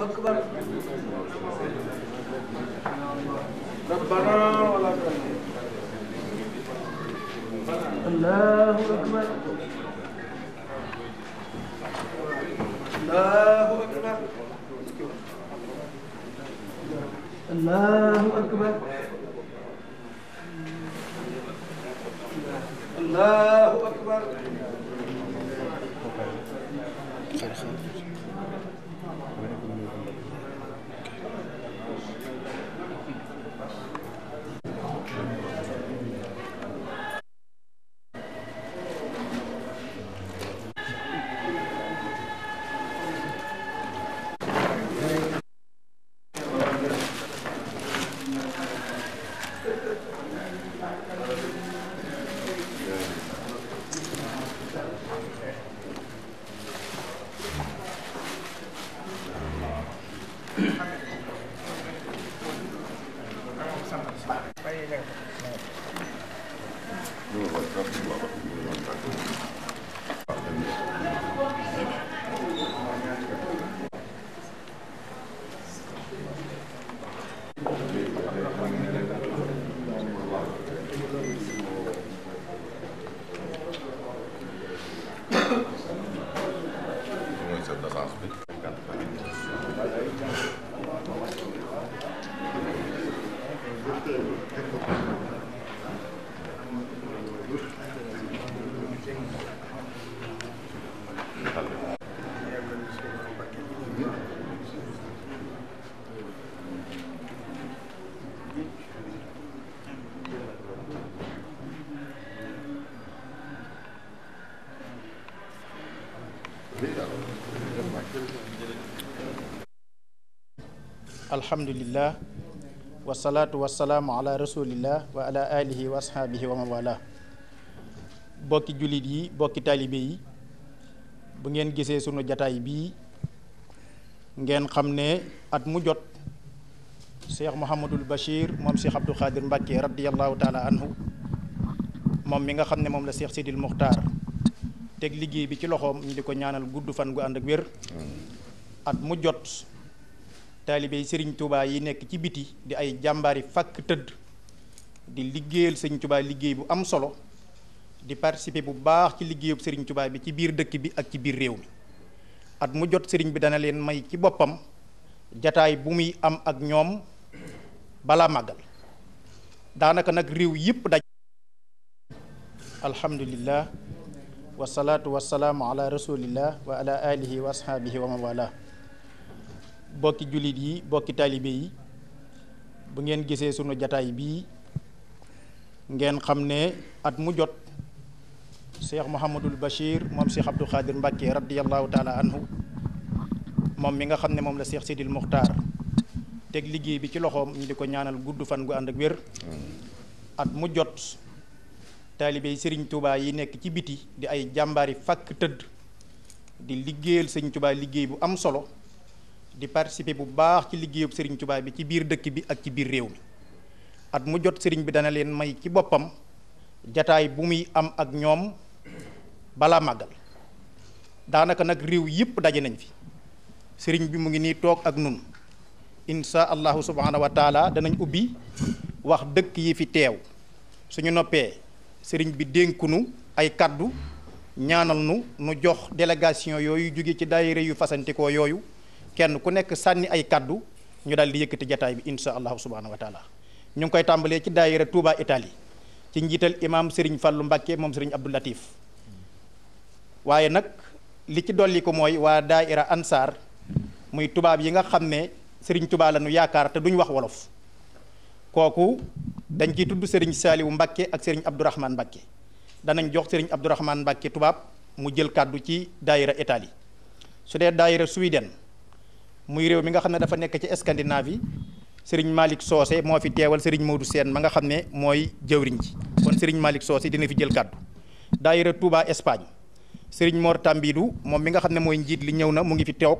أكبر ربنا ولك الله أكبر الله أكبر الله أكبر الله أكبر alhamdulillah wasalaatu wasalaamu ala rasulillah wa ala alihi wa ashaabihi wa mawala. bokki jullit yi bokki taalibe yi, bu ngeen gisee sunu jataay bii ngeen xam ne at mu jot Cheikh Mouhamadul Bachir moom Cheikh Abdou Khadir Mbacke radiyallahu taala anhu moom mi nga xam ne moom la Cheikh Sidil Muxtaar teg liggéey bi ci loxoom ñu di ko ñaanal gudd fan gu ànd ak wér. at mu jot taalibe Sëriñ Tuubaa yi nekk ci biti di ay jàmbaari fàkk tëdd di liggéeyal Sëriñ Tuubaa liggéey bu am solo, di participer bu baax ci liggéeyub Sëriñ Tuubaa bi ci biir dëkk bi ak ci biir réew mi. at mu jot sëriñ bi dana leen may ci boppam jataay bu muy am ak ñoom balaa màggal. daanaka nag réew yëpp daj. alhamdulillah wasalaatu wasalaamu ala rasulillah wa ala alihi wa ashaabihi wa mawala. bokki jullit yi bokki taalibe yi, bu ngeen gisee sunu jataay bii ngeen xam ne at mu jot Cheikh Mouhamadul Bachir moom Cheikh Abdou Khadir Mbacke radiyallahu taala anhu moom mi nga xam ne moom la Cheikh Sidil Muxtaar teg liggéey bi ci loxoom ñu di ko ñaanal gudd fan gu ànd ak wér. at mu jot taalibe Sëriñ Tuubaa yi nekk ci biti di ay jàmbaari fàkk tëdd di liggéeyal Sëriñ Tuubaa liggéey bu am solo, di participer bu baax ci liggéeyub Sëriñ Tuubaa bi ci biir dëkk bi ak ci biir réew mi. at mu jot sëriñ bi dana leen may ci boppam jataay bu muy am ak ñoom balaa màggal. daanaka nag réew yëpp daje nañ fi. sëriñ bi mu ngi nii toog ak nun insha allahu subhanahu wa taala danañ ubbi wax dëkk yi fi teew. suñu noppee sëriñ bi dénkunu ay kaddu ñaanal nu jox délégation yooyu jóge ci daayira yu fasantikoo yooyu kenn ku nekk sànni ay kaddu ñu daal di yëkkati jataay bi insha allahu subhanahu wa taala. ñu ngi koy tàmbalee ci daayira Touba Italie ci njiital imam Serigne Fallou Mbacke moom Serigne Abdou Latif. waaye nag li ci dolli ko mooy waa daayira Ansar muy tubaab yi nga xam ne Serigne Touba la nu yaakaar te duñ wax wolof. kooku dañ ciy tudd Serigne Saliou Mbacke ak Serigne Abdourahmane Mbacke. danañ jox Serigne Abdourahmane Mbacke tubaab mu jël kàddu ci daayira Italie. su dee daayira Sweden muy réew mi nga xam ne dafa nekk ci Scandinavie, Serigne Malick Socé moo fi teewal Serigne Modou Sène ma nga xam ne mooy jëwriñ ji. kon Serigne Malick Socé dina fi jël kàddu. daayira Touba Espagne Serigne Mor Tambidou moom mi nga xam ne mooy njiit li ñëw na mu ngi fi teew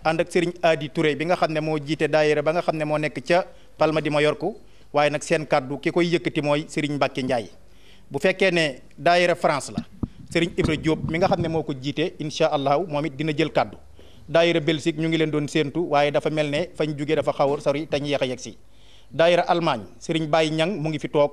ànd ak Serigne Adi Touré bi nga xam ne moo jiite daayira ba nga xam ne moo nekk ca Palma di Mallorca. waaye nag seen kàddu ki koy yëkkati mooy Serigne Mbacke Ndiaye. bu fekkee ne daayira France la Serigne Ibra Diop mi nga xam ne moo ko jiite incha allahu moom it dina jël kàddu. daayira Belgique ñu ngi leen doon séentu waaye dafa mel ne fañ jóge dafa xaw a sori te ñu yéex a yegg si. daayira Allemagne Serigne Baye Ñang mu ngi fi toog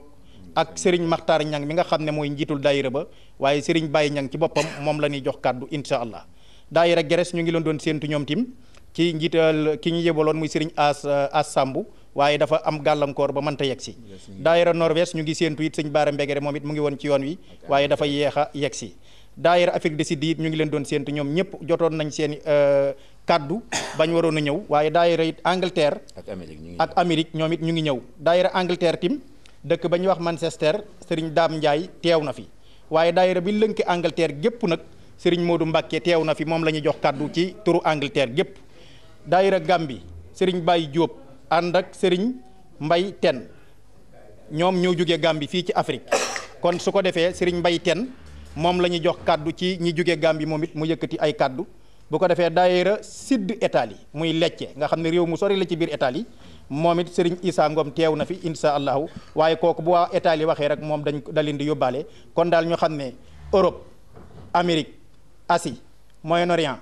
ak Serigne Makhtar Ñang mi nga xam ne mooy njiitul daayira ba waaye Serigne Baye Ñang ci boppam moom la ñuy jox kàddu incha allah. daayira Grèce ñu ngi leen doon séentu ñoom tim ci njiital ki ñu yebaloon muy Serigne As Sambu waaye dafa am gàllankoor ba mënta yegg si. daayira Norvège ñu ngi séentu it sëñ Baara Mbegere moom it mu ngi woon ci yoon wi waaye dafa yéex a yegg si. daayira Afrique du Sud it ñu ngi leen doon séentu ñoom ñëpp jotoon nañ seen kaddu bañ waroon a ñëw waaye daayira it Angleterre ak Amérique ñoom it ñu ngi ñëw. daayira Angleterre tim dëkk ba ñuy wax Manchester Serigne Dame Ndiaye teew na fi waaye daayira bi lënk Angleterre gépp nag Serigne Modou Mbacke teew na fi moom la ñuy jox kaddu ci turu Angleterre gépp. daayira Gambie Serigne Baye Diop ànd ak Serigne Mbay Ten ñoom ñoo jógee Gambie fii ci Afrique kon su ko defee Serigne Mbay Ten moom la ñuy jox kaddu ci ñi jógee Gambie moom it mu yëkkati ay kaddu. bu ko defee daayira Sud Italie muy Lecce nga xam ne réew mu sori la ci biir Italie moom it Serigne Issa Ngom teew na fi insha allahu waaye kooku bu waa Italie waxee rek moom da leen di yóbbaale kon daal ñu xam ne Europe Amérique Asie Moyen-Orient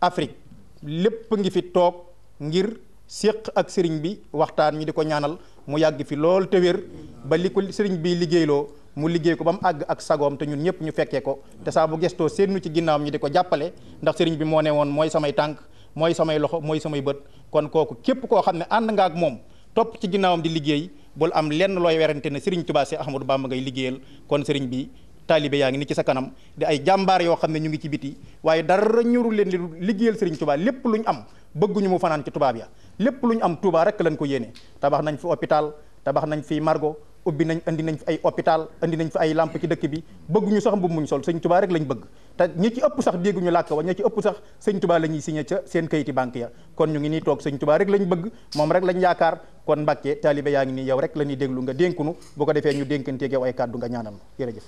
Afrique lépp ngi fi toog ngir séq ak sëriñ bi waxtaan ñi di ko ñaanal mu yàgg fi lool te wér ba li ko sëriñ bi liggéeyloo mu liggéey ko ba mu àgg ak sagoom te ñun ñëpp ñu fekkee ko te saa bu gestoo seetlu ci ginnaawam ñi di ko jàppale ndax sëriñ bi moo ne woon mooy samay tànk mooy samay loxo mooy samay bët kon kooku képp koo xam ne ànd nga ak moom topp ci ginnaawam di liggéey bul am lenn looy werante ne sëriñ Tuubaa Si Ahmadou Bamba ngay liggéeyal kon sëriñ bi taalibe yaa ngi ni ci sa kanam di ay jàmbaar yoo xam ne ñu ngi ci biti waaye dara ñuru leen li liggéeyal sëriñ Tuubaa lépp lu ñu am bëgguñu mu fanaan ci tubaab ya lépp lu ñu am Tuubaa rek lañ ko yéene tabax nañ fi hôpital tabax nañ fi margo ubbi nañ andi nañ fi ay hôpital andi nañ fi ay lamp ci dëkk bi bëgguñu sax mbubb muñ sol sëñ Tuubaa rek lañ bëgg te ñi ci ëpp sax dégguñu làkk wa ñi ci ëpp sax sëñ Tuubaa la ñuy signé ca seen kayiti banque ya kon ñu ngi nii toog sëñ Tuubaa rek lañ bëgg moom rek lañ yaakaar kon Mbàkke taalibe yaa ngi nii yow rek la ñuy déglu nga dénkunu bu ko defee ñu dénkanteeg yow ay kàddu nga ñaanal jërëjëf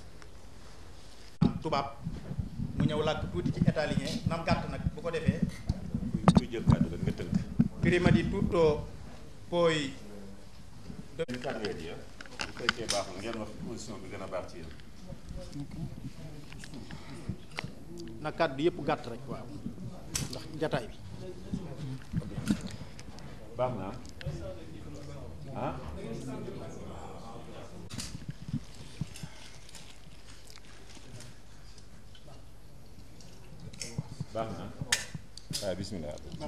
tubaab mu ñëw làkk tuuti ci italien nam gàtt nag bu ko defee kuy jël kàddu ga nga tënk prima di tutto poi kàddu yi bu fekkee baaxul ngeen wax position bi gën a baax ci yéen na kàddu yëpp gàtt rek waaw ndax jataay bi baax na ah baax na waaw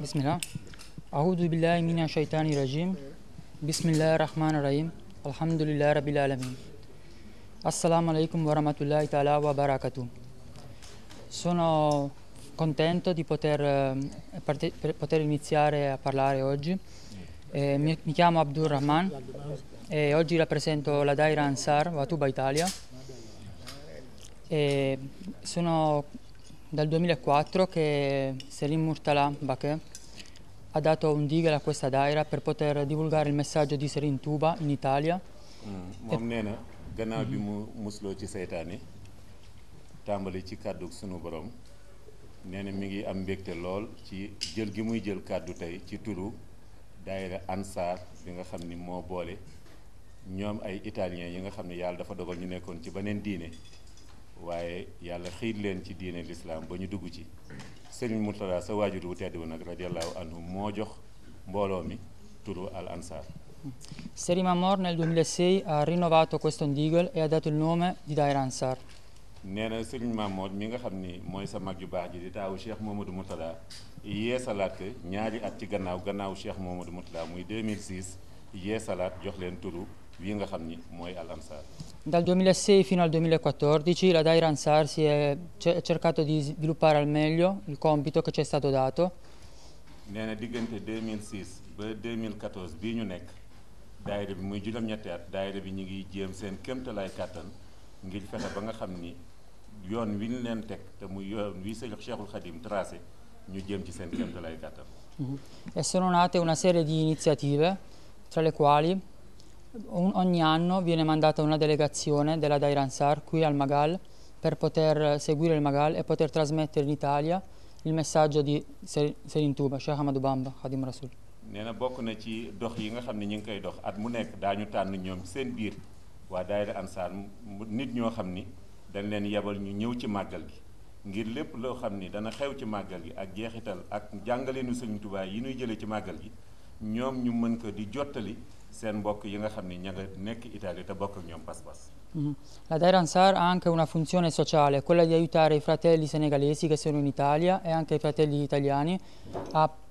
bismillah أعوذ بالله من الشيطان الرجيم بسم الله الرحمن الرحيم الحمد لله رب العالمين Assalamu alaikum wa rahmatullahi ta'ala wa barakatuh. Sono contento di poter iniziare a parlare oggi. Mi chiamo Abdul Rahman e oggi rappresento la Daira Ansar Watuba Italia. Sono dal 2004 che Selim Murtala Baqi ha dato un digel a questa Daira per poter divulgare il messaggio di Serin Touba in Italia. moom nee na gannaaw bi mu musloo ci seytaane tàmbali ci kàddu sunu borom nee na mi ngi am mbégte lool ci jël gi muy jël kàddu tey ci turu daayira Ansar bi nga xam ni moo boole ñoom ay italiens yi nga xam ne yàlla dafa dogal ñu nekkoon ci beneen diine waaye yàlla xiir leen ci diine l'islam ba ñu dugg ci Serigne Mourtada sa waajur wu tedd wu nag radiallahu anhu moo jox mbooloo mi turu al Ansar. Serim Amor nel 2006 ha rinnovato questo indigel e ha dato il nome di Daira Ansar. nee na Serigne Mamoud mi nga xam ni mooy sa mag ju baax ji di taawu Cheikh Mamadou Mourtada yeesalaat ko ñaari at ci gannaaw Cheikh Mamadou Mourtada muy 2006 yeesalaat jox leen turu wi nga xam ni mooy al Ansar. Dal 2006 fino al 2014 la Daira Ansar si è cercato di sviluppare al meglio il compito che ci è stato dato. nee na diggante 2006 ba 2014 bii ñu nekk daayira bi muy juróom-ñetti at daayira bi ñu ngi jéem seen kéemtalaay kàttan ngir fexe ba nga xam ni yoon wi ñu leen teg te muy yoon wi Cheikhul Khadim tracé ñu jéem ci seen kéemtalaay kàttan. E sono nate una serie di iniziative tra le quali ogni anno viene mandata una delegazione della Daira Ansar qui al Magal per poter seguire il Magal e poter trasmettere in Italia il messaggio di Serin Touba, Cheikh Ahmadou Bamba, Khadim Rasoul. nee na bokk na ci dox yi nga xam ne ñu ngi koy dox at mu nekk daañu tànn ñoom seen biir waa Daira Ansar nit ñoo xam ni dañ leen yebal ñu ñëw ci màggal gi ngir lépp loo xam ni dana xew ci màggal gi ak jeexital ak jàngaleenu Sëriñ Tuubaa yi ñuy jëlee ci màggal gi ñoom ñu mën ko di jottali seen mbokk yi nga xam ni ña nga nekk Italie te bokk ak ñoom pas-pas. La Daira Ansar ha anche una funzione sociale, quella di aiutare i fratelli senegalesi che sono in Italia e anche i fratelli italiani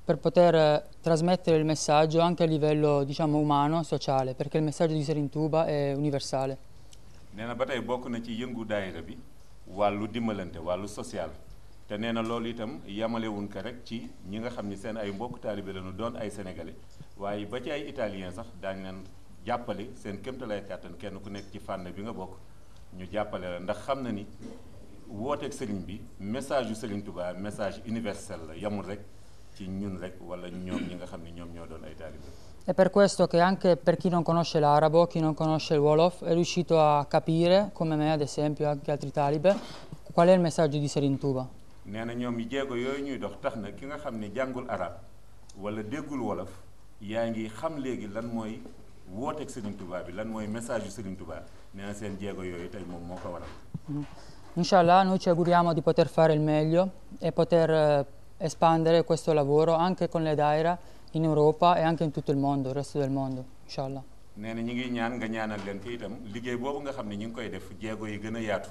per poter trasmettere il messaggio anche a livello, diciamo, umano, sociale, perché il messaggio di Serigne Touba è universale. nee na ba tey bokk na ci yëngu daayira bi wàllu dimbalante wàllu social te nee na loolu itam yamalewuñ ko rek ci ñi nga xam ni seen ay mbokk taalibe lañu doon ay sénégalais waaye ba ci ay italien sax daañu leen jàppale seen kéemtalaay kàttan kenn ku nekk ci fànn bi nga bokk ñu jàppale la ndax xam na ni wooteeg sëriñ bi message yu Sëriñ Touba message universel la yamul rek ci ñun rek wala ñoom ñi nga xam ne ñoom ñoo doon ay taalibe. È per questo che anche per chi non conosce l'arabo, chi non conosce il Wolof, è riuscito a capire, come me ad esempio, anche altri talibe, qual è il messaggio di Serigne Touba. nee na ñoom yi jéego yooyu ñuy dox tax na ki nga xam ne jàngul arab wala déggul wolof yaa ngi xam léegi lan mooy wooteeg Serigne Touba bi lan mooy message yu Serigne Touba nee na seen jéego yooyu tey moom moo ko waral. Inshallah, noi ci auguriamo di poter fare il meglio e poter espandere questo lavoro anche con le daira in Europa e anche in tutto il mondo, il resto del mondo, inshallah. nee na ñi ngi ñaan nga ñaanal leen ko itam liggéey boobu nga xam ne ñu ngi koy def jéego yi gën a yaatu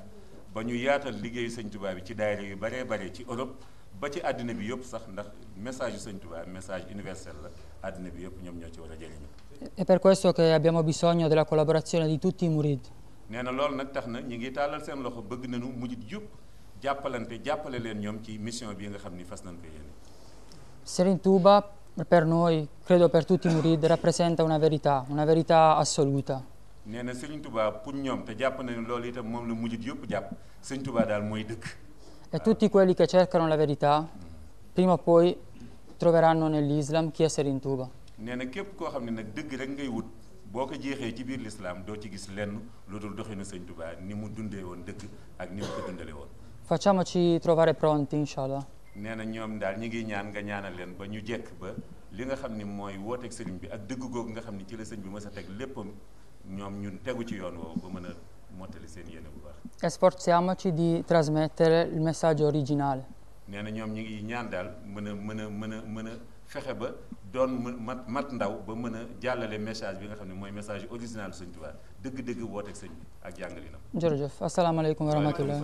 ba ñu yaatal liggéeyu Sëñ Touba bi ci daayira yu baree bare ci Europe ba ci àddina bi yëpp sax ndax message yu Sëñ Touba message universel la àddina bi yëpp ñoom ñoo ci war a jëriñu. È per questo che abbiamo bisogno della collaborazione di tutti i murid. nee na loolu nag tax na ñu ngi tàllal seen loxo bëgg nañu mujjit yëpp jàppale leen ñoom ci mission bi nga xam ni fas nañ ko yéene. Serigne Touba per noi, credo per tutti i murid, rappresenta una verità assoluta. nee na Serigne Touba pour ñoom te jàpp na ne loolu itam moom la mujjit yëpp jàpp Serigne Touba daal mooy dëgg. E tutti quelli che cercano la verità, prima o poi troveranno nell'Islam chi è Serigne Touba. nee na képp koo xam ne nag dëgg rek ngay wut boo ko jeexee ci biir lislaam doo ci gis lenn lu dul doxinu Sëñ Touba ni mu dundee woon dëgg ak ni mu ko dundale woon. Facciamoci trovare pronti, inshallah. nee na ñoom daal ñi ngi ñaan nga ñaanal leen ba ñu jekk ba li nga xam ni mooy wooteeg sëriñ bi ak dëgg googu nga xam ni ci la sëñ bi mës a teg léppam ñoom ñun tegu ci yoon woowu ba mën a mottali seen yéene bu baax. E sforziamoci di trasmettere il messaggio originale. nee na ñoom ñi ngi ñaan daal mën a fexe ba doon mat ndaw ba mën a jàllale message bi nga xam ne mooy message original Sëñ Tuubaa dëgg-dëgg wooteeg sëñ bi ak jàngalinam. jërëjëf asalaamaaleykum wa rahmatullah.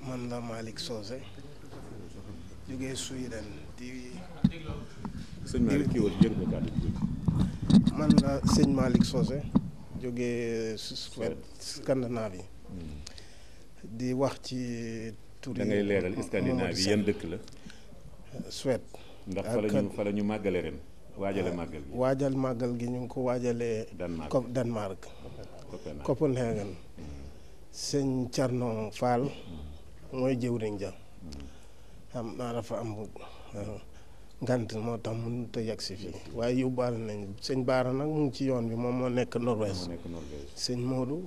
man la Malick Socé jógee Sweden di sëñ Malick kii wala jël ko kàddu man la sëñ Malick Socé jógee Suède Scandinavie di wax ci tur da ngay leeral Scandinavie yan dëkk la Suède ndax fa la ñu màggale ren waajale màggal gi waajal màggal gi ñu ngi ko waajalee Danemark Copenhagen sëñ Thierno Fall mooy jëwriñ ja xam naa dafa am ngant moo tax mënut a yegg si fii waaye yóbbaale nañ sëñ Baara nag mu ngi ci yoon bi moom moo nekk Norvège sëñ Modou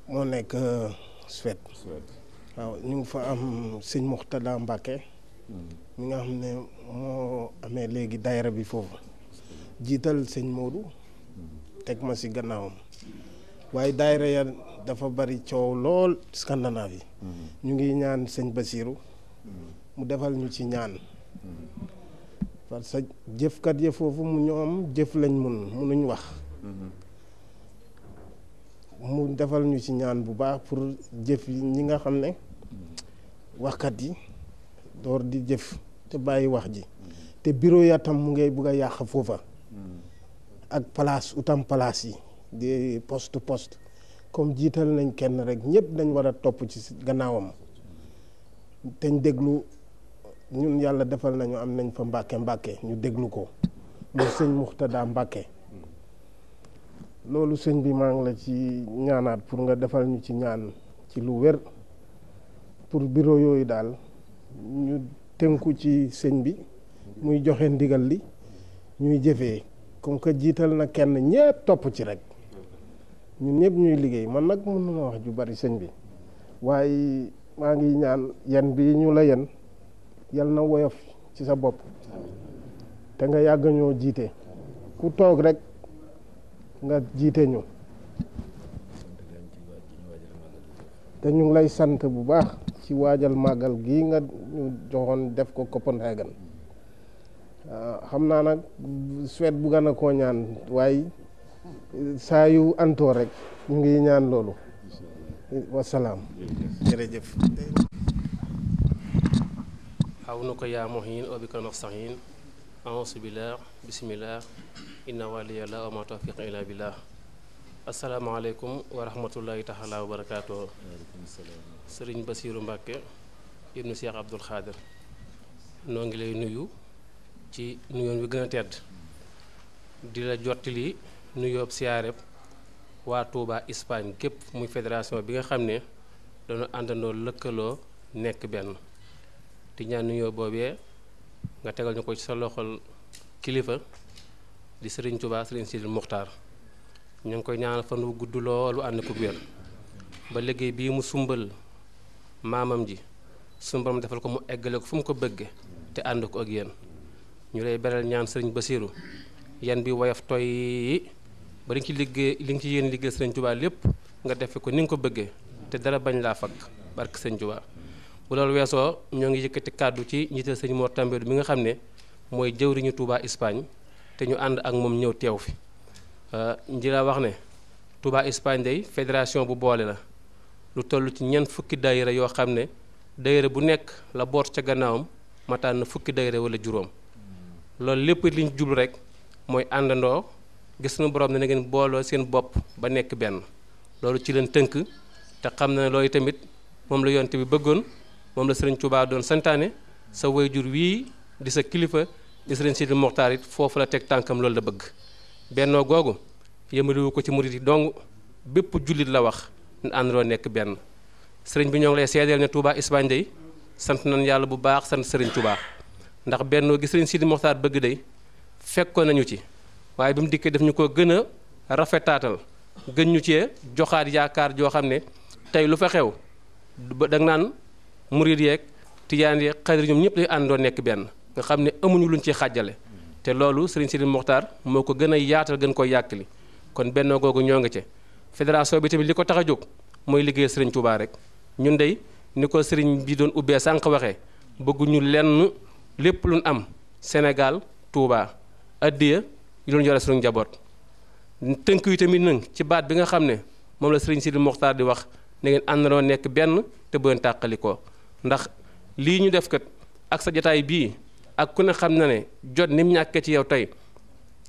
moo nekk Suède waaw ñu ngi fa am sëñ Muxtada Mbàkke mi nga xam ne moo amee léegi daayira bi foofu jiital sëñ Modou teg ma si gannaawam waaye daayira ya dafa bari coow lool Scandinavie ñu ngi ñaan sëñ Basiru mu defal ñu ci ñaan parce que jëfkat ya foofu mu ñoom jëf lañ mënuñ wax mu defal ñu ci ñaan bu baax pour jëf yi ñi nga xam ne waxkat yi door di jëf te bàyyi wax ji te bureau ya tam mu ngay bugg a yàq foofa ak place utam place yi di poste comme jiital nañ kenn rek ñëpp dañ war a topp ci gannaawam teñ déglu ñun yàlla defal nañu am nañ fa mbàkke ñu déglu ko mu sëñ Muxtada Mbàkke loolu sëñ bi maa ngi la ci ñaanaat pour nga defal ñu ci ñaan ci lu wér pour bureau yooyu daal ñu tënku ci sëñ bi muy joxe ndigal li ñuy jëfee comme que jiital na kenn ñëpp topp ci rek ñun ñëpp ñuy liggéey man nag mën na wax ju bari sëñ bi waaye maa ngi ñaan yen bi ñu la yen yal na woyof ci sa bopp te nga yàgg ñoo jiite ku toog rek nga jiite ñu te ñu ngi lay sant bu baax ci waajal màggal gi nga ñu joxoon def ko Copenhagen xam naa nag Suède bu gën a koo ñaan waaye saa yu antoo rek ñu ngi ñaan loolu wasalaam jërëjëf xaw na ko yaa muhin o bi ko nastahin auzu billah bismillah inna waliyallah wa ma tawfiq illa billah asalaamaaleykum wa rahmatullahi taala wa barakaatu sëriñ Basiiru Mbàkke ibnu Cheikh Abdul Xaadir noo ngi lay nuyu ci nuyoon wi gën a tedd di la jottali nuyoob siyaareb waa Touba Espagne képp muy fédération bi nga xam ne dañu àndandoo lëkkaloo nekk benn di ñaan nuyoo boobee nga tegal ñu ko ci sa loxol kilifa di sëriñ Touba sëriñ Sidil Muxtaar ñu ngi koy ñaanal fan wu gudd loolu ànd ko wér ba liggéey bii mu sumbal maamam ji sumbaram defal ko mu eggale ko fu mu ko bëgge te ànd ko ak yéen ñu lay beral ñaan sëriñ Basiiru yan bi woyof toy yi ba li nga ci liggéey li nga ci yéen liggéey sëriñ Touba lépp nga defe ko ni nga ko bëggee te dara bañ laa fakk barke sëriñ Touba bu loolu weesoo ñoo ngi yëkkati kàddu ci njiital sëriñ Mor Tambédou mi nga xam ne mooy jëwriñu Touba Espagne te ñu ànd ak moom ñëw teew fi nji la wax ne Touba Espagne day fédération bu boole la lu toll ci ñeent fukki daayira yoo xam ne daayira bu nekk la boot ca gannaawam mataan na fukki daayira wala juróom loolu lépp liñ jublu rek mooy àndandoo gis na borom ne na ngeen booloo seen bopp ba nekk benn loolu ci leen tënk te xam na ne loolu tamit moom la yonte bi bëggoon moom la sëriñ Touba doon santaane sa wayjur wii di sa kilifa di sëriñ Sidil Moxtaar it foofu la teg tànkam loolu la bëgg bennoo googu yëmaliwu ko ci murit yi dong bépp jullit la wax ñu àndandoo nekk benn sëriñ bi ñoo ngi lay seedeel ne Touba Espagne day sant nañ yàlla bu baax sant sëriñ Touba ndax bennoo gi sëriñ Sidil Moxtaar bëgg day fekkoon nañu ci waaye bi mu dikkee daf ñu ko gën a rafetaatal gën ñu cee joxaat yaakaar joo xam ne tey lu fa xew da nga naan murit yeeg tijaan yeeg xadir ñoom ñëpp lay àndandoo nekk benn nga xam ne amuñu luñ ci xàjjale te loolu sëriñ Sidil Moxtaar moo ko gën a yaatal gën koy yàkkali kon bennoo googu ñoo nga ca fédération bi tamit li ko tax a jóg mooy liggéey sëriñ Touba rek ñun dey ni ko sëriñ bi doon ubbee sànq waxee bëgguñu lenn lépp luñ am Sénégal Touba addiya yu doon yore suñu njaboot tënk yu tamit nag ci baat bi nga xam ne moom la sëriñ Sidil Moxtaar di wax na ngeen àndandoo nekk benn te bu leen tàqalikoo ndax lii ñu def kat ak sa jataay bii ak ku ne xam na ne jot ni mu ñàkkee ci yow tey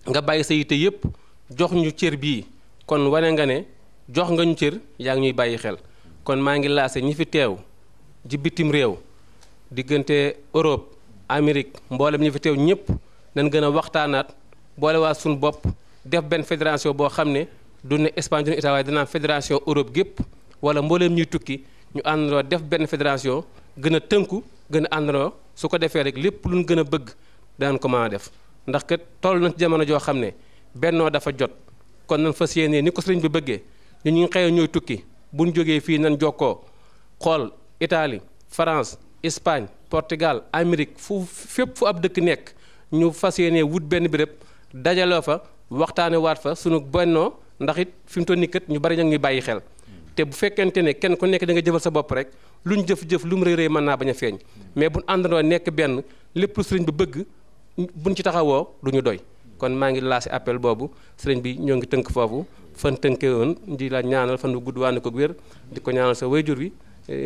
nga bàyyi sa yite yépp jox ñu cër bii kon wane nga ne jox nga ñu cër yaa ngi ñuy bàyyi xel kon maa ngi laase ñi fi teew ji bitim réew diggante Europe Amérique mboolem ñi fi teew ñëpp nañ gën a waxtaanaat boole waa suñu bopp def benn fédération boo xam ne du ne Espagne du ne Italie waaye danaa fédération Europe gépp wala mbooleem ñuy tukki ñu àndandoo def benn fédération gën a tënku gën a àndandoo su ko defee rek lépp luñ gën a bëgg danañ ko mën a def ndax kat toll na ci jamono joo xam ne bennoo dafa jot kon nañ fas yéenee ni ko sëriñ bi bëggee ñu ñu xëyee ñooy tukki buñ jógee fii nañ jokkoo xool Italie France Espagne Portugal Amérique fépp fu ab dëkk nekk ñu fas yéenee wut benn béréb dajaloo fa waxtaane waat fa sunu bennoo ndax it fi mu toll nii kat ñu bari ña ngi bàyyi xel te bu fekkente ne kenn ku nekk da nga jëfal sa bopp rek luñ jëf-jëf lu mu rëy rëy mën naa bañ a feeñ mais buñ àndandoo nekk benn lépp lu sëriñ bi bëgg buñ ci taxawoo du ñu doy kon maa ngi lancé appel boobu sëriñ bi ñoo ngi tënk foofu fan tënkee woon di la ñaanal fan bu gudd waane ko wér di ko ñaanal sa wayjur wi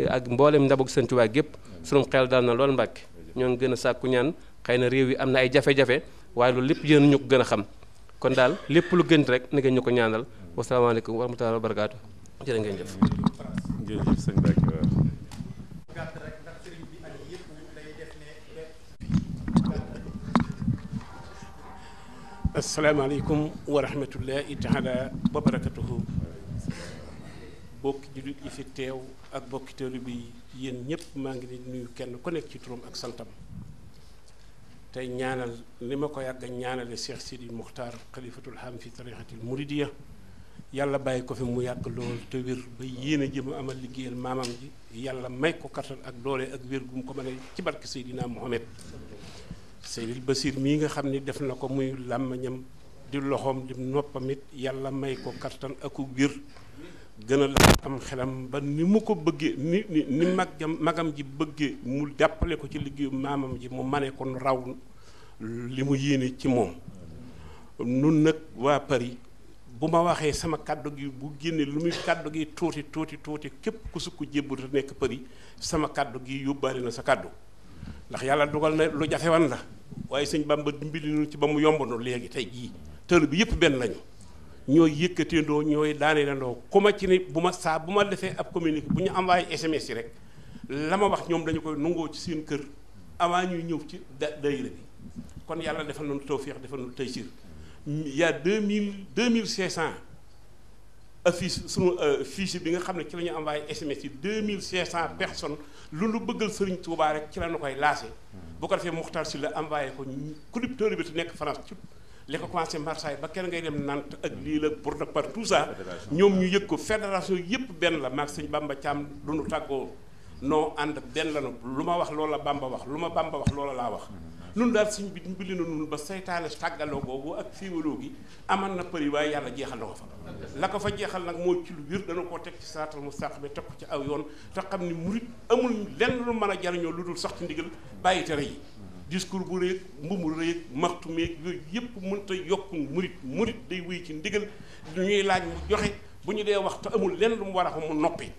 ak mboolem ndabog sëriñ Tuubaa gépp sunu xel dal na lool Mbàkke ñoo ngi gën a sàkku ñaan xëy na réew yi am na ay jafe-jafe waaye loolu lépp yéen ñu ko gën a xam kon daal lépp lu gën rek na ngeen ñu ko ñaanal wasalaamaaleykum wa rahmatullaahi wa barakaatu jërë ngeen jëf. jërëjëf sëñ Mbàkke waaw. asalaamaaleykum wa rahmatullahi taala wa barakatuhu bokki jullit yi fi teew ak bokki teelu bi yéen ñëpp maa ngi leen nuyu kenn ku nekk ci turam ak santam tey ñaanal li ma ko yàgg a ñaanale Cheikh Sidil Mokhtar xalifatul ham fi tariqatil muridiya yàlla bàyyi ko fi mu yàgg lool te wér ba yéene ji mu amal liggéeyal maamam ji yàlla may ko kattan ak doole ak wér gu mu ko mën a ci barke Seydina Mohamed. Seydil Basir mii nga xam ni def na ko muy làmmiñam di loxoom di noppam it yàlla may ko kattan ak wér gën a la am xelam ba ni mu ko bëggee ni magam ji bëggee mu jàppale ko ci liggéeyu maamam ji mu mane ko raw li mu yéene ci moom. nun nag waa Paris bu ma waxee sama kàddu gi bu génne lu muy kàddu gi tuuti képp ku sukk jébbu te nekk Paris sama kàddu gi yóbbaale na sa kàddu ndax yàlla dogal na lu jafewan la waaye sëñ Bamba dimbali nu ci ba mu yomb nu léegi tey jii tër bi yëpp benn lañu ñooy yëkkateendoo ñooy daaneelandoo ku ma ci ni bu ma defee ab communiqué bu ñu envoyé SMS yi rek la ma wax ñoom dañu koy nangoo ci seen kër avant ñuy ñëw ci daayira bi kon yàlla defal nañu tawfeex defal nañu taysir. Il y a 2500 affiches sunu fiche bi nga xam ne ci la ñu envoyé SMS yi 2500 personnes lu nu bëggal Sëriñ Tuubaa rek ci la ñu koy lancé bu ko defee Muxtaar si la envoyé ko conducteur bi te nekk France ci li ko commencé Marseille ba kenn ngay dem Nantes ak lii la Bordeaux par tout ça ñoom ñu yëg ko fédération yëpp benn la maag sëñ Bamba Thiam du nu tàggoo noo ànd benn la lu ma wax loola Bamba wax lu ma Bamba wax loola laa wax. nun daal suñ bi dimbali na nun ba saytaane tàggaloo googu ak féewaloo gi aman na përi waaye yàlla jeexal na ko fa la ko fa jeexal nag mooy ci lu wér dana koo teg ci siraatal mustaqim teg ko ci aw yoon te xam ni murit amul lenn lu mën a jariñoo lu dul sax ci ndigal bàyyi tere yi discours bu réeg mbumu réeg maxtu meeg yooyu yëpp mënta yokk murit day wéy ci ndigal lu ñuy laaj mu joxe bu ñu dee wax te amul lenn lu mu war a ko mu noppi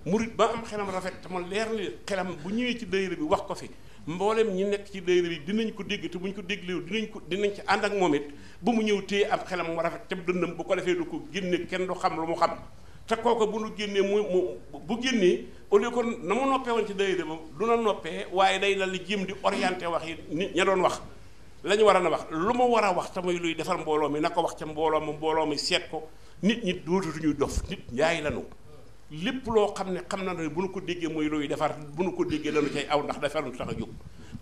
murit ba am xelam rafet te ma leer ni xelam bu ñëwee ci daayira bi wax ko fi mboolem ñi nekk ci daayira bi dinañ ko dégg te bu ñu ko déglee dinañ ci ànd ak moom it bu mu ñëw téye am xelam mu rafet te dëndam bu ko defee du ko génne kenn du xam lu mu xam te kooku bu nu génnee bu génnee au lieu que na mu noppee woon ci daayira ba du na noppee waaye day dal di jéem di orienté wax yi nit ña doon wax la ñu war a wax lu ma war a wax te muy luy defar mbooloo mi na ko wax ca mbooloo mi seet ko nit ñi dootuñu dof nit njaay lanu lépp loo xam ne xam na ne bu nu ko déggee mooy luy defar bu nu ko déggee lanu cay aw ndax defaru tax a jóg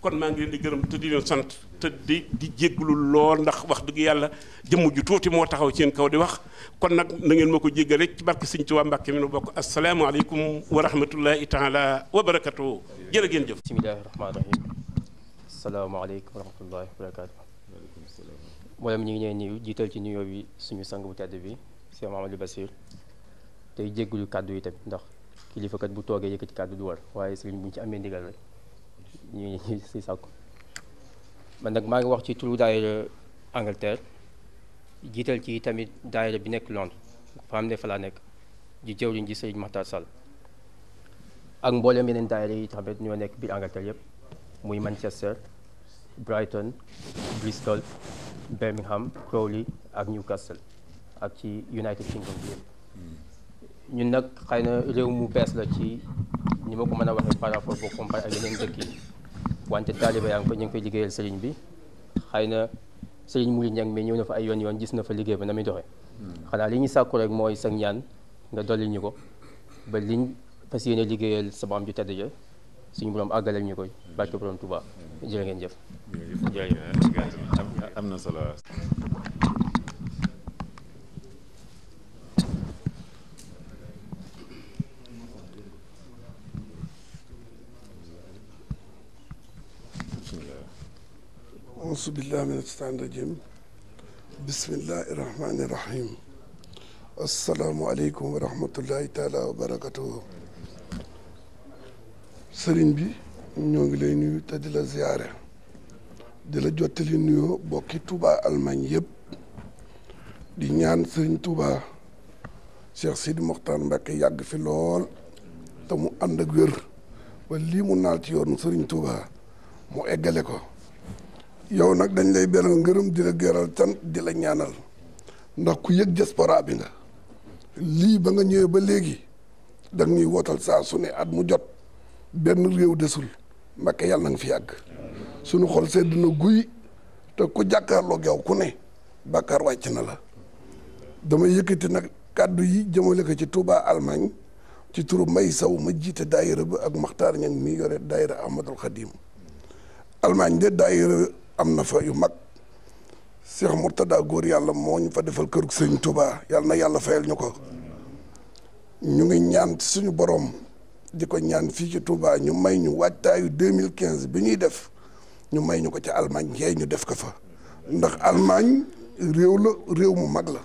kon maa ngi leen di gërëm te di leen sant te di jégglu lool ndax wax dëgg yàlla jëmm ju tuuti moo taxaw seen kaw di wax kon nag na ngeen ma ko jéggal rek ci barke Sëñ Tuubaa Mbàkke mi nu bokk asalaamaaleykum wa rahmatullahi taala wa barakatuh jërë ngeen jëf. bismillahi rahmaani rahim asalaamaaleykum wa rahmatullahi wa barakatuh mboolem ñu ngi leen nuyu jiital ci nuyoo bi suñu sang bu tedd bi Cheikh Mahamadou Bassir tey jéggulu kàddu yi tamit ndax kilifakat bu toogee yëkkati kàddu du war waaye sëriñ bu ñu ci amee ndigal rek ñu ngi si sàkku man nag maa ngi wax ci turu daayira Angleterre jiital ci tamit daayira bi nekk Londres fa am ne fa laa nekk di jëwriñ ji sëriñ Makhtar Sall ak mbooleem yeneen daayira yi tamit ñoo nekk biir Angleterre yëpp muy Manchester Brighton Bristol Birmingham Crawley ak Newcastle ak ci United Kingdom bi yëpp ñun nag xëy na réew mu bees la ci ni ma ko mën a waxee par rapport boo comparé ak yeneen dëkk yi wante taaliba yaa ngi ko ñu ngi koy liggéeyal sëriñ bi xëy na sëriñ Mouli Niang mi ñëw na fa ay yoon gis na fa liggéey ba na muy doxee xanaa li ñu sàkku rek mooy sa ñaan nga dolli ñu ko ba liñ fas yéene liggéeyal sa borom ju tedd ja suñu borom àggalal ñu koy barke borom Touba jërë ngeen jëf. am na solo. auzu billahi mina shaytaani rajim bismillahi rahmani rahim asalaamualeykum wa rahmatullahi taala wa barakatuhu sëriñ bi ñoo ngi lay nuyu te di la ziyaare di la jottali nuyoo bokki Touba Allemagne yëpp di ñaan sëriñ Touba Cheikh Sidi Mokhtar Mbacké yàgg fi lool te mu ànd ak wér ba lii mu naal ci yoonu sëriñ Touba mu eggale ko yow nag dañ lay beral ngërëm di la gëral tan di la ñaanal ndax ku yëg diaspora bi nga lii ba nga ñëwee ba léegi da ñuy wootal saa su ne at mu jot benn réew desul Mbacké yàlla na nga fi yàgg suñu xol sedd na guy te ku jàkkaarloog yow ku ne bàkkaar wàcc na la dama yëkkati nag kàddu yi jëmale ko ci Touba Allemagne ci turu May Saw ma jiite daayira ba ak Makhtar Niang mi yore daayira Ahmadul Khadim Allemagne de daayira am na fa yu mag Cheikh Mourtada góor yàlla moo ñu fa defal kërug sëñ Touba yàlla na yàlla fayal ñu ko. ñu ngi ñaan suñu borom di ko ñaan fii ci Touba ñu may ñu waajtaayu 2015 bi ñuy def ñu may ñu ko ca Allemagne yee ñu def ko fa ndax Allemagne réew la réew mu mag la.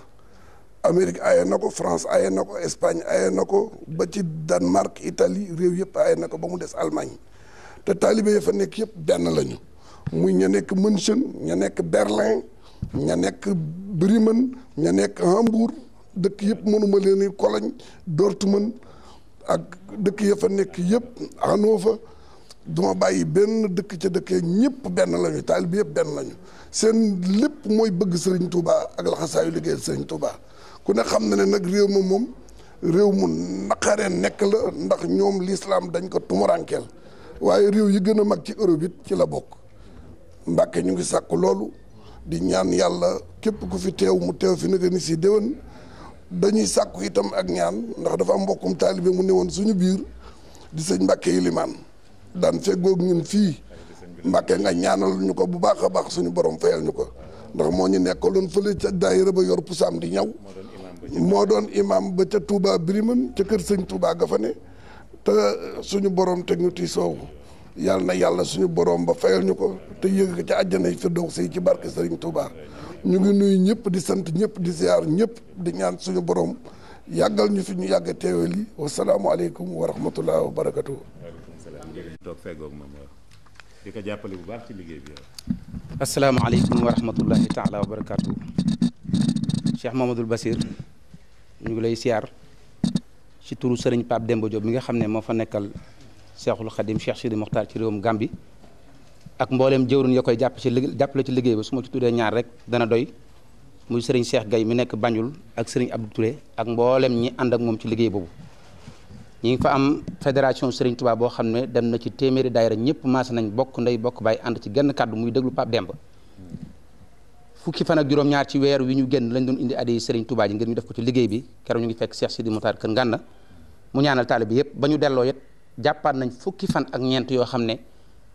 Amérique aye na ko, France aye na ko, Espagne aye na ko, ba ci Danemark Italie réew yëpp aye na ko ba mu des Allemagne te taalibe ya fa nekk yëpp benn lañu muy ña nekk München ña nekk Berlin ña nekk Bremen ña nekk Hambourg dëkk yëpp mënuma leen ni Cologne Dortmund ak dëkk ya fa nekk yëpp Hannover duma bàyyi benn dëkk ca dëkk ñëpp benn lañu taalibe yëpp benn lañu seen lépp mooy bëgg Serigne Touba ak laxasaayu liggéeyal Serigne Touba. ku ne xam na ne nag réew ma moom réew mu naqaree nekk la ndax ñoom l'islam dañ ko tumurankeel waaye réew yi gën a mag ci Europe it ci la bokk Mbàkke ñu ngi sàkku loolu di ñaan yàlla képp ku fi teew mu teew fi naka ni si déwén dañuy sàkku itam ak ñaan ndax dafa am mbokkum taalibe mu ne woon suñu biir di sëñ Mbàkke Yilimaan daan feggoog ñun fii Mbàkke nga ñaanal ñu ko bu baax a baax suñu borom fayal ñu ko ndax moo ñu nekkaloon fële ca daayira ba yor pusaam di ñaw moo doon imam ba ca Touba Birima ca kër sëñ Touba ga fa ne te suñu borom teg ñu ti soow yàlla na yàlla suñu borom ba fayal ñu ko te yëg ko ca àjjana yi firdaws yi ci barke Sëriñ Touba ñu ngi nuyu ñëpp di sant ñëpp di ziar ñëpp di ñaan suñu borom yàggal ñu fi ñu yàgg a teewee lii wasalaamualeykum wa rahmatullah wa barakatuh. toog feggoog moom di ko jàppale bu baax ci liggéey bi. asalaamaaleykum wa rahmatullahi taala wa barakatuh. Cheikh Mamadou Bassir ñu ngi lay siyaar ci turu Serigne Pape Demba Diop mi nga xam ne moo fa nekkal Cheikhul Khadim Cheikh Sidi Mokhtar ci réewum Gambie ak mbooleem jëwriñ ya koy jàppale ci liggéey ba su ma ci tuddee ñaar rek dana doy muy Serigne Cheikh Gaye mi nekk Banjul ak Serigne Abdou Touré ak mbooleem ñi ànd ak moom ci liggéey boobu. ñi ngi fa am fédération Serigne Touba boo xam ne dem na ci téeméeri daayira ñëpp maase nañ bokk ndey bokk baay ànd ci genn kàddu muy déglu Pape Demba. fukki fan ak juróom-ñaar ci weer wi ñu génn lañ doon indi addi Serigne Touba ji ngir ñu def ko ci liggéey bi keroog ñu ngi fekk Cheikh Sidi Mokhtar kër Ngànna mu ñaanal taalibe bi yëpp ba ñu delloo it jàppaat nañ fukki fan ak ñeent yoo xam ne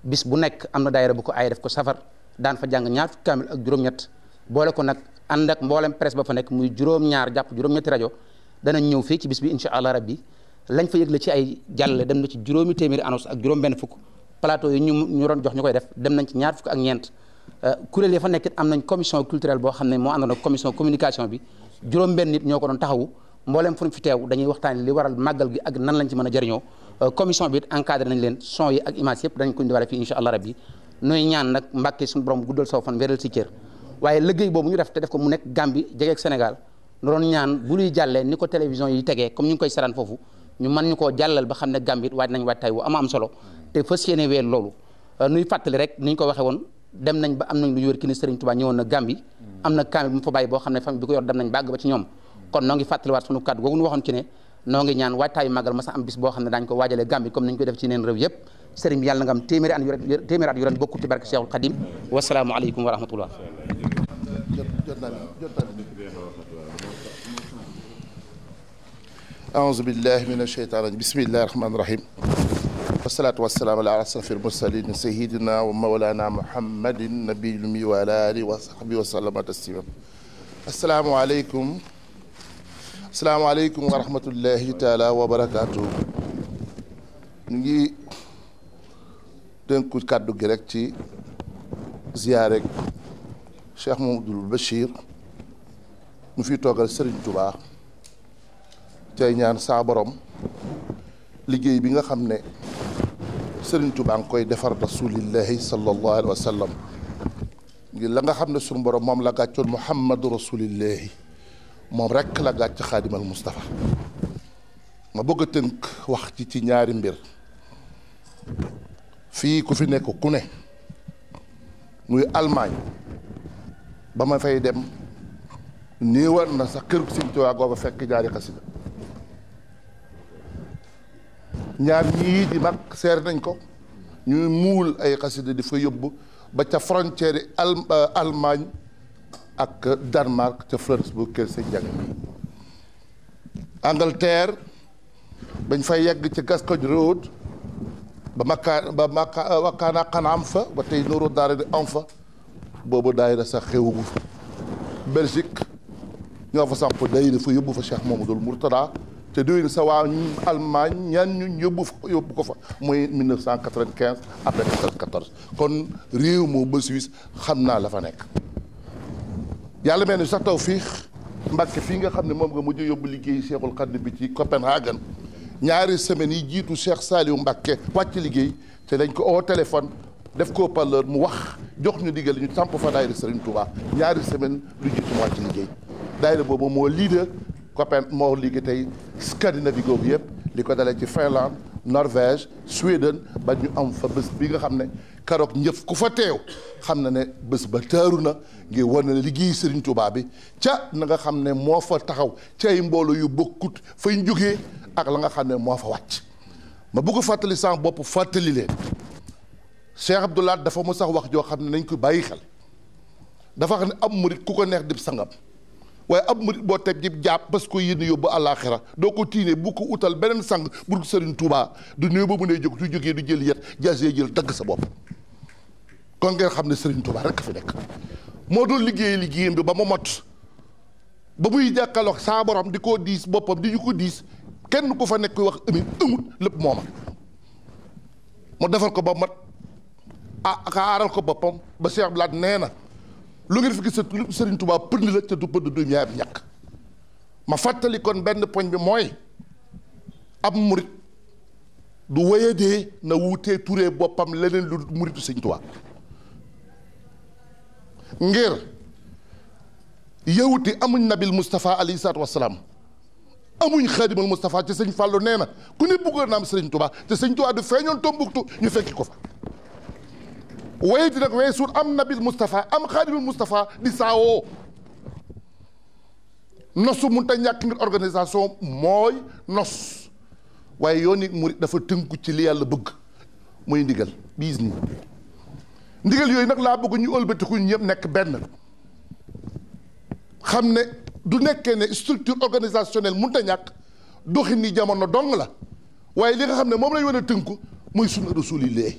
bis bu nekk am na daayira bu ko ay def ko safar daan fa jàng ñaar fukki kaamil ak juróom-ñett boole ko nag ànd ak mboolem presse ba fa nekk muy juróom-ñaar jàpp juróom-ñetti rajo danañ ñëw fii ci bis bi incha allah rabbi lañ fa yëgle ci ay jàlle dem na ci juróomi téeméeri annonce ak juróom-benn fukk plateau yi ñu doon jox ñu koy def dem nañ ci ñaar fukk ak ñeent kuréel yi fa nekk am nañ commission culturelle boo xam ne moo àndoon ak commission communication bi juróom-benn nit ñoo ko doon taxawu mboolem fu ñu fi teew dañuy waxtaan li waral màggal gi ak nan lañ ci mën a jëriñoo commission bi it encadré nañ leen son yi ak image yëpp dañ ko indiwaale fii incha allah rabbi nooy ñaan nag Mbàkke suñu borom guddal saw fan wéral si cër waaye liggéey boobu ñu def te def ko mu nekk Gambie jege ak Sénégal nu doon ñaan bu ñuy jàllee ni ko télévision yi tegee comme ñu ngi koy saraan foofu ñu mën ñu koo jàllal ba xam ne Gambie it waaj nañ waaj tay wu am solo te fas yéene weel loolu nuy fàttali rek ni ñu ko waxee woon dem nañ ba am nañ lu ñu wér ki ni Serigne Touba ñëwoon na Gambie am na kaamil bu mu fa bàyyi boo xam ne famille bi ko yor dem nañ bàgg ba ci ñoom kon noo ngi fàttaliwaat sunu kàddu googu ñu waxoon ci ne noo ngi ñaan waajtaayu màggal ma sa am bis boo xam ne daañu ko waajalee Gambie comme ni ñu koy def ci neen réew yëpp Serigne bi yàlla nga am téeméeri at yu ren bokkul ci barke Cheikhul Khadim wasalaamu aleykum wa rahmatullah aouzu billahi min asheytaan rajim bismillahi rahmaani rahim wasalaatu wasalaam ala asrafil mursalin sayidina wa mawlana muhammadin nabiyil ummi wa ala alihi wa sahbihi wa sallama taslima asalaamaaleykum wa rahmatullahi taala wa barakaatu. ñu ngi tënku kàddu gi rek ci ziyaare Cheikh Mamadou Bachir mu fi toogal Serigne Touba tey ñaan saa borom liggéey bi nga xam ne Serigne Touba nga koy defar rasulillahi sallallahu alayhi wa sallam ngir la nga xam ne sunu borom moom la gàccoon Muhammadu rasulillahi moom rek la gàcc xaadimal Moustapha ma bëgg a tënk wax ci ñaari mbir fii ku fi nekk ku ne muy Allemagne ba ma fay dem néewal na sax kër Serigne Touba goo ba fekk ñaari xasida ñaar ñii di mag seer nañ ko ñuy muul ay xasida di fa yóbbu ba ca frontière yi Allemagne ak Danemark ca Flensburg kër sëñ Njàng mi Angleterre bañ fay yegg ca Gascogne Road ba wakkaana xana am fa ba tey Nooro daara di am fa boobu daayira sax xewugu Belgique ñoo fa samp daayira fa yóbbu fa Cheikh Mamadou Mourtada te déwén sa waa Allemagne ñaan ñu yóbbu ko fa muy 1995 après 94 kon réew moo ba Suisse xam naa la fa nekk. yàlla mel ni sax Tawfiix Mbàkke fii nga xam ne moom nga mujj yóbbu liggéey Cheikhul Khadim bi ci Copenhagen ñaari semaines yi jiitu Cheikh Saliou Mbàkke wàcc liggéey te dañ ko au téléphone def ko parleur mu wax jox ñu digal ñu samp fa daayira Serigne Touba ñaari semaine lu jiitu mu wàcc liggéey daayira boobu moo leader moo liggéey tey Scandinavie googu yëpp li ko dalee ci Finlande Norvège Suède ba ñu am fa bés bi nga xam ne keroog ñëf ku fa teew xam na ne bés ba taaru na ngir wane ne liggéey Serigne Touba bi ca na nga xam ne moo fa taxaw ci ay mbooloo yu bokkut fañ jógee ak la nga xam ne moo fa wàcc ma bëgg fàttali sama bopp fàttali leen Cheikh Abdou Lahad dafa mu sax wax joo xam ne nañ ko bàyyi xel dafa xam ne ab murit ku ko neex dib sangam waaye ab murit boo teg jib jàpp parce que yéen yóbbu àllaaxira doo ko tiinee bu ko utal beneen sang bu Serigne Touba du néew ba mu ne jóg du jógee du jël yet jasee jël dagg sa bopp kon ngeen xam ne Serigne Touba rek fi nekk moo doon liggéeyam bi ba mu mot ba muy jàkkaarloog saa borom di ko diis boppam di ñu ko diis kenn ku fa nekk wax amut lépp mooma mu defal ko ba mat aaral ko boppam ba Cheikh Abdou Lahad nee na lu ngeen fi gis Serigne Touba pënd la te du pënd du ñaar ñàkk ma fàttali kon benn poñ bi mooy ab murit du wéyadee na wuutee turee boppam leneen lu muritu Serigne Touba ngir yawuti amuñ nabil Moustapha alayhi salaatu wasalaam amuñ xaadimal Moustapha ci sëñ Fallou nee na ku ne bëggoon na am Serigne Touba te Serigne Touba du feeñoon Tombouctou ñu fekki ko fa wayeti nag weesuut am nabil Moustapha am xaadimal Moustapha di saawoo nosu munta ñàkk ngir organisation mooy nos waaye yooni murit dafa tënku ci li yàlla bëgg muy ndigal biis nii ndigal yooyu nag laa bëgg ñu ëlbatiku ñëpp nekk benn xam ne du nekkee ne structure organisationnelle munta ñàkk doxin ni jamono dong la waaye li nga xam ne moom lañ war a tënku muy sunna rasulillah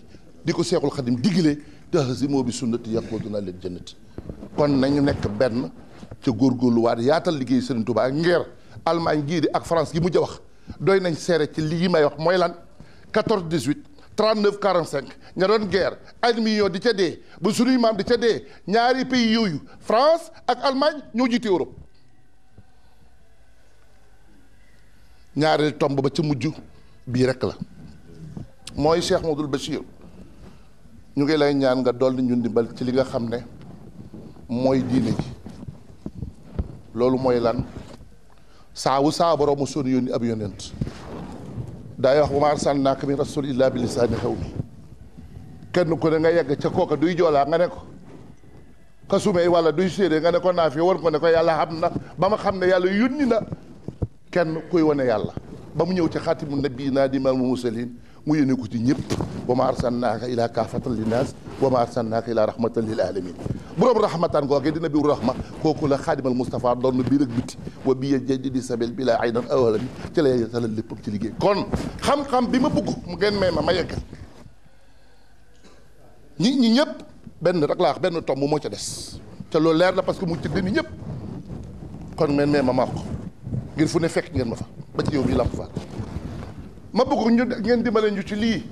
di ko Seexul Xadim digle tahzimu bi sunnati yaquduna lil jannati kon nañu nekk benn ca góorgóorluwaat yaatal liggéey Serigne Touba ngir Allemagne gii di ak France gi mujj a wax doy nañ seere ci lii may wax mooy lan 14 18 39 45 ña doon guerre ay millions di ca dee ba suñuy maam di ca dee ñaari pays yooyu France ak Allemagne ñoo jiite Europe ñaari tomb ba ca mujj bii rek la mooy Cheikh Mamadou Bachir ñu ngi lay ñaan nga dolli ñu ndimbal ci li nga xam ne mooy diine ji loolu mooy lan saa borom mu sonn yónni ab yonent daay wax wa maa arsalnaaka min rasul illa bi lisaani xew mi kenn ku ne nga yegg ca kooka duy joolaa nga ne ko kasumey wala duy séedee nga ne ko naa fi war ko ne ko yàlla xam na ba ma xam ne yàlla yónni na kenn kuy wane yàlla ba mu ñëw ci xaatimu nabiina di imaamul mursaliin mu yónni ko ci ñëpp wa maa arsalnaaka ilaa kaafatan linnaas wa maa arsalnaaka ilaa rahmatan lil aalamiin borom rahmatan googu dina biir rahma kooku la xaadimal Moustapha doon na biir ak biti wa bi jadidi sabil bi laa aydan awalami ci la yeesalal léppam ci liggéey kon xam-xam bi ma bëgg mu ngeen may ma yeggal ñi ñëpp benn rek laa wax benn tomb moo ca des te loolu leer la parce que mu ci dënn ñëpp kon ngeen may ma ko ngir fu ne fekk ngeen ma fa ba ci yow bii Lamp Fall ma bëgg ñu ngeen dimbale ñu ci lii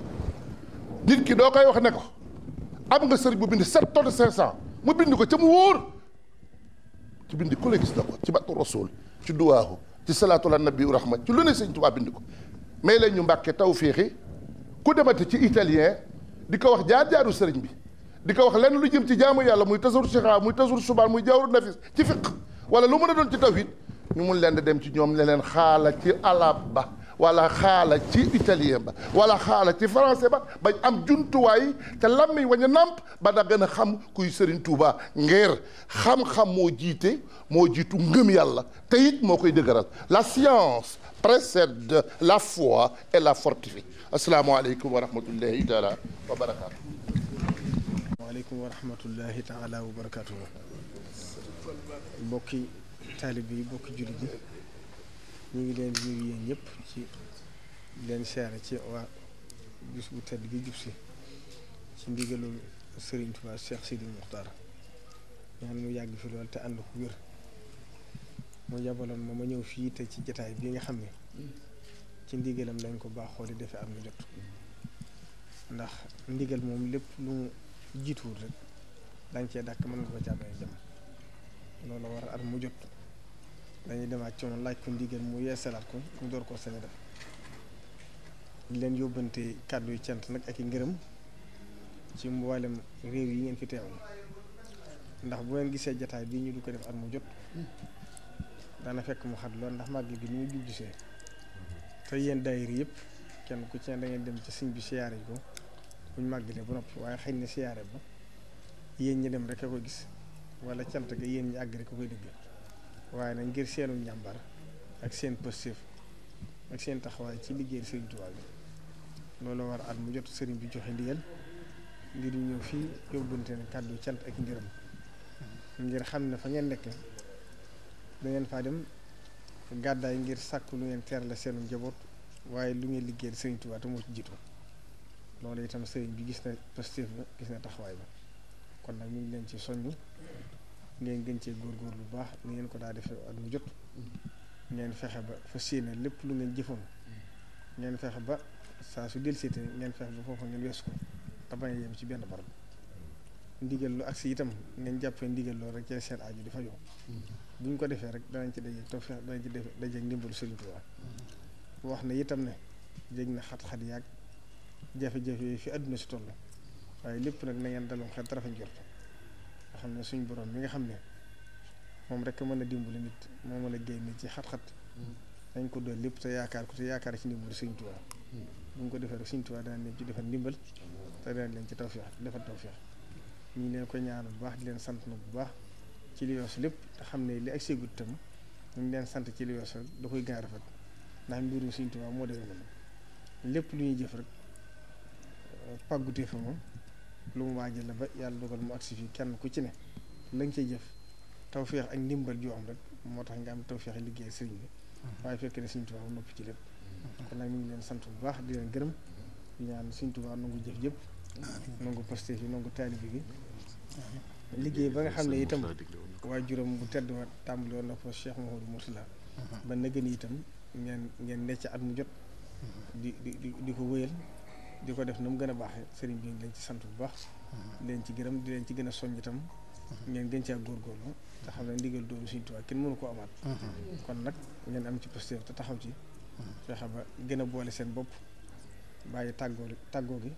nit ki doo koy wax ne ko am nga sëriñ bu bind 7 tonnes 500 mu bind ko ca mu wóor ci bind ku la gis na ko ci batu rasul ci duwaahu ci salaatu ala nabi rahma ci lu ne sëñ Tuubaa bind ko may leen ñu Mbàkke tawféexi ku demate ci italien di ko wax jaar-jaaru sëriñ bi di ko wax lenn lu jëm ci jaamu yàlla muy tasawur sixa muy tasawur subaan muy jawru nafis ci fiq wala lu mën a doon ci tawhid ñu mun leen di dem ci ñoom ne leen xaala ci arab ba wala xaala ci italien ba wala xaala ci français ba bañ am jumtuwaay te lammiñ wañ a nàmp ba da gën a xam kuy Serigne Touba ngir xam-xam moo jiitu ngëm yàlla te it moo koy dëgëral la science précède la foi et la fortifie asalaamaaleykum wa rahmatullahi taala wa barakaatu. waaleykum wa rahmatullahi taala wa barakaatu. mbokki taalib yi mbokki jullit yi ñu ngi leen di nuyu yéen ñëpp ci leen siyaare ci waa bis bu tedd bi jub si ci ndigalul Serigne Touba Cheikh Sidi Muxtaar ñaan mu yàgg fi lool te ànd ko wér mu yabaloon ma ñëw fii te ci jataay bi nga xam ne ci ndigalam lañ ko baaxoo di defee at mu jot ndax ndigal moom lépp lu mu jiituwul rek dañ cee dàkk mën nga ko càbbee jam loolu war a at mu jot dañuy demaat ci moom laaj ko ndigal mu yeesalaat ko ñu door koo sañ a def di leen yóbbante kàddu yu cant nag ak i ngërëm ci mboolem réew yi ngeen fi teewal ndax bu ngeen gisee jataay bii ñu du ko def at mu jot dana fekk mu xat lool ndax màggal gi ni mu jub gisee te yéen daayira yëpp kenn ku ci ne da ngeen dem ci sëñ bi siyaare ko buñ màggalee ba noppi waaye xëy na siyaare ba yéen ñi dem rek a koy gis wala cant ga yéen ñi àgg rek a koy dégg waaye nag ngir seenu njàmbar ak seen positif ak seen taxawaay ci liggéey Sëriñ Tuubaa bi loolu war at mu jot sëriñ bi joxe ndigal ngir ñu ñëw fii yóbbante ne kàddu cant ak ngërëm ngir xam ne fa ngeen nekk da ngeen faa dem gàddaay ngir sàkk lu ngeen teerale seenu njaboot waaye lu ngeen liggéeyal Sëriñ Tuubaa te moo ci jiitu loolu itam sëriñ bi gis na positif ba gis na taxawaay ba kon nag ñu ngi leen ci soññ ngeen gën cee góorgóor lu baax ni ngeen ko daa defee at mu jot ngeen fexe ba fas yéene lépp lu ngeen jëfoon ngeen fexe ba saa su dellusite ngeen fexe ba foofu ngeen weesu ko te bañ a yem ci benn barab ndigal lu agsi itam ngeen jàppee ndigal loolu rek ci seen aaju di fa yow bu ñu ko defee rek danañ ci dajeeg tawfeex danañ ci dajeeg ndimbalu Sëriñ Tuubaa wax na itam ne jég na xat-xat yaag jafe-jafe yi fi àdduna si toll waaye lépp nag na ngeen daloon xel te rafet njort nga xam ne suñ borom mi nga xam ne moom rek mën a dimbali nit moo mën a génn ci xat-xat dañ ko doon lépp te yaakaar ko te yaakaar ci ndimbalu Sëriñ Tuubaa bu ñu ko defee rek Sëriñ Tuubaa danañ leen ci defal ndimbal te danañ leen ci tawfeex defal tawfeex ñu ngi leen koy ñaanal bu baax di leen sant na bu baax ci li yoosu lépp te xam ne li ak seegut itam ñu ngi leen sant ci li yoosu da koy gën a rafet ndax mbirum Sëriñ Tuubaa moo demee noonu lépp lu ñuy jëf rek pàggutee fa moom lu mu waajal la ba yàlla dogal mu agsi fii kenn ku ci ne la nga cay jëf tawfeex ak ndimbal joo am rek moo tax nga am tawfeex liggéey sëriñ bi waaye fekk ne Sëriñ Tuubaa noppi ci lépp kon nag ñu ngi leen sant bu baax di leen gërëm di ñaan Sëriñ Tuubaa nangu jëf jëpp nangu posté fi nangu taalibe gi liggéey ba nga xam ne itam waaye juróom bu tedd wa tàmbali woon na ko Cheikh Mouhamadou Mourtala ba nëgën itam ngeen necc at mu jot di ko wëyal di ko def na mu gën a baaxee sëriñ bi leen ci sant bu baax leen ci gërëm di leen ci gën a soññ itam ngeen gën ci ak góorgóorlu te xam ne ndigal doomu Sëriñ Tuubaa kenn mënu ko amaat kon nag ngeen am ci posté te taxaw ci fexe ba gën a boole seen bopp bàyyi tàggoo gi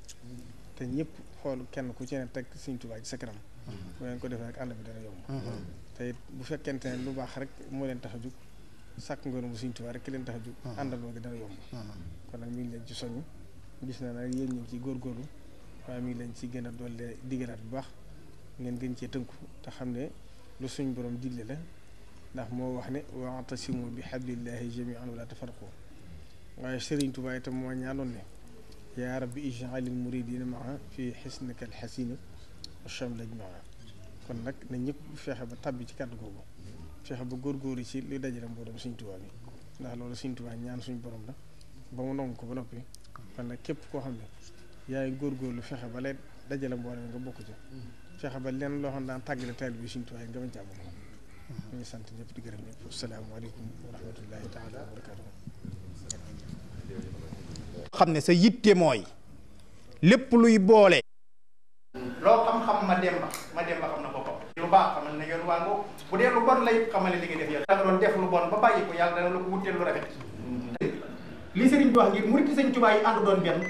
te ñëpp xool kenn ku ci ne teg Sëriñ Tuubaa ci sa kanam bu ngeen ko defee rek ànd bi dana yomb te it bu fekkente ne lu baax rek moo leen tax a jóg sàkk ngoonu mu Sëriñ Tuubaa rek ki leen tax a jóg àndandoo gi dana yomb kon nag mi ngi leen ci soññ gis na nag yéen ñu ngi ci góorgóorlu waaye mi ngi leen ci gën a doole digalaat bu baax ngeen gën cee tënku te xam ne lu suñ borom digle la ndax moo wax ne wa'tasimu bi hablillahi jami'an wala tafarraqu waaye Sëriñ Tuubaa itam moo ñaanoon ne yaa rabbi ij'alil muridina maa fi xisnika alxasini wa shamlaj maa kon nag na ñëpp fexe ba tabbi ci kàddu googu fexe ba góorgóorlu ci li dajale mboolem Sëriñ Tuubaa bi ndax loolu Sëriñ Tuubaa ñaan suñ borom la ba mu nangu ko ba noppi kon nag képp koo xam ne yaay góorgóorlu fexe ba lay dajale mboolem nga bokk ci fexe ba leen loo xam daan tàggale taal bi Sëriñ Tuubaa nga bañ caa bokk ñu ngi sant ñëpp di gërëm ñëpp asalaamaaleykum wa rahmatullahi taala wa barakaatu xam ne sa yitte mooy lépp luy boole loo xam-xam ma demba xam na boppam lu baax xamal ne yoon waa ngoo bu dee lu bon lay xamal ne li nga def yàlla da nga doon def lu bon ba bàyyi ko yàlla dana la ko wutteel lu rafet li sëriñ bi wax ngir murit Sëriñ Tuubaa yi ànd doon benn